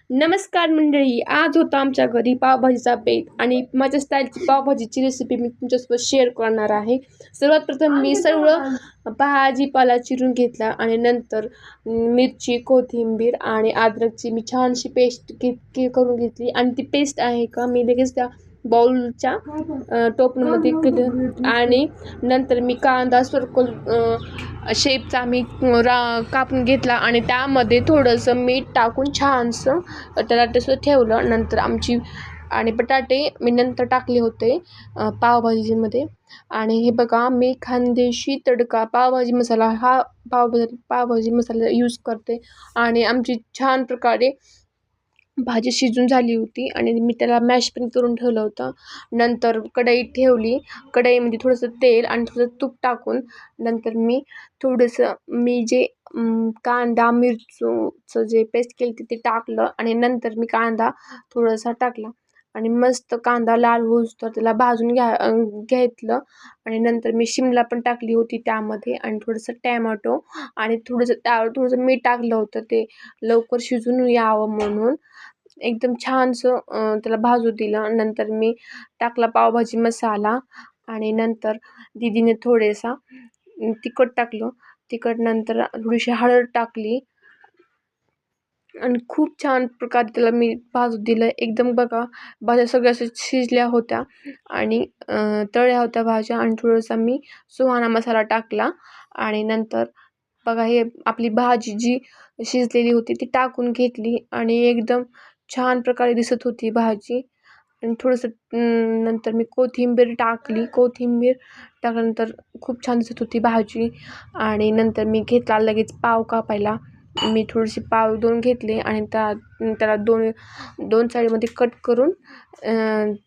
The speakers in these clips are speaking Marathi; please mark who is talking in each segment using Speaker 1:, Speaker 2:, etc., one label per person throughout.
Speaker 1: नमस्कार मंडळी, आज होता आमच्या घरी पावभाजीचा बेत आणि माझ्या स्टाईलची पावभाजीची रेसिपी मी तुमच्यासोबत शेअर करणार आहे. सर्वात प्रथम मी सर्व भाजीपाला चिरून घेतला आणि नंतर मिरची, कोथिंबीर आणि अद्रकची मी छानशी पेस्ट करून घेतली आणि ती पेस्ट आहे का मी लगेच त्या बाउलच्या टोपणमध्ये केलं आणि नंतर मी कांदा सर्कल शेपचा मी कापून घेतला आणि त्यामध्ये थोडंसं मीठ टाकून छानसं त्याला तसं ठेवलं. नंतर आमची आणि बटाटे मी नंतर टाकले होते पावभाजीमध्ये. आणि हे बघा, मी खानदेशी तडका पावभाजी मसाला हा पावभाजी मसाला यूज करते आणि आमची छान प्रकारे भाजी शिजून झाली होती आणि मी त्याला मॅश पण करून ठेवलं होतं. नंतर कढई ठेवली. कढईमध्ये थोडंसं तेल आणि थोडंसं तूप टाकून नंतर मी जे कांदा मिरचीचं जे पेस्ट केली होती ते टाकलं आणि नंतर मी कांदा थोडासा टाकला आणि मस्त कांदा लाल होईस्तोवर त्याला भाजून घेतलं आणि नंतर मी शिमला पण टाकली होती त्यामध्ये आणि थोडंसं टॅमॅटो आणि त्यावर थोडंसं मीठ टाकलं होतं ते लवकर शिजून यावं म्हणून. एकदम छानसं त्याला भाजू दिलं. नंतर मी टाकला पावभाजी मसाला आणि नंतर दीदीने थोडेसा तिखट टाकलं. तिखट नंतर थोडीशी हळद टाकली आणि खूप छान प्रकारे त्याला मी भाजू दिलं. एकदम बघा, भाज्या सगळ्या अशा शिजल्या होत्या आणि तळल्या होत्या भाज्या आणि थोडासा मी सुहाना मसाला टाकला आणि नंतर बघा हे आपली भाजी जी शिजलेली होती ती टाकून घेतली आणि एकदम छान प्रकारे दिसत होती भाजी. आणि थोडंसं नंतर मी कोथिंबीर टाकली. कोथिंबीर टाकल्यानंतर खूप छान दिसत होती भाजी आणि नंतर मी घेतला लगेच पाव कापायला. मी थोडेसे पाव 2 घेतले आणि त्याला दोन साईडमध्ये कट करून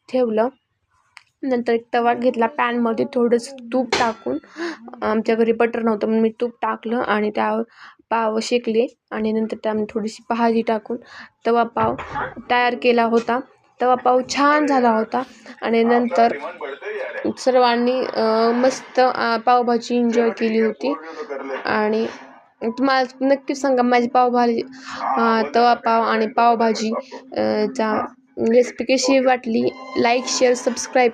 Speaker 1: ठेवलं. नंतर एक तवा घेतला. पॅनमध्ये थोडंसं तूप टाकून, आमच्या घरी बटर नव्हतं म्हणून मी तूप टाकलं आणि त्यावर पाव शेकले आणि नंतर त्यामध्ये थोडीशी भाजी टाकून तवा पाव तयार केला होता. तवा पाव छान झाला होता आणि नंतर सर्वांनी मस्त पावभाजी एन्जॉय केली होती. आणि तुम्हाला नक्कीच सांगा माझी पावभाजी तवा पाव आणि पावभाजी चा रेसिपी कशी वाटली. Like, share, subscribe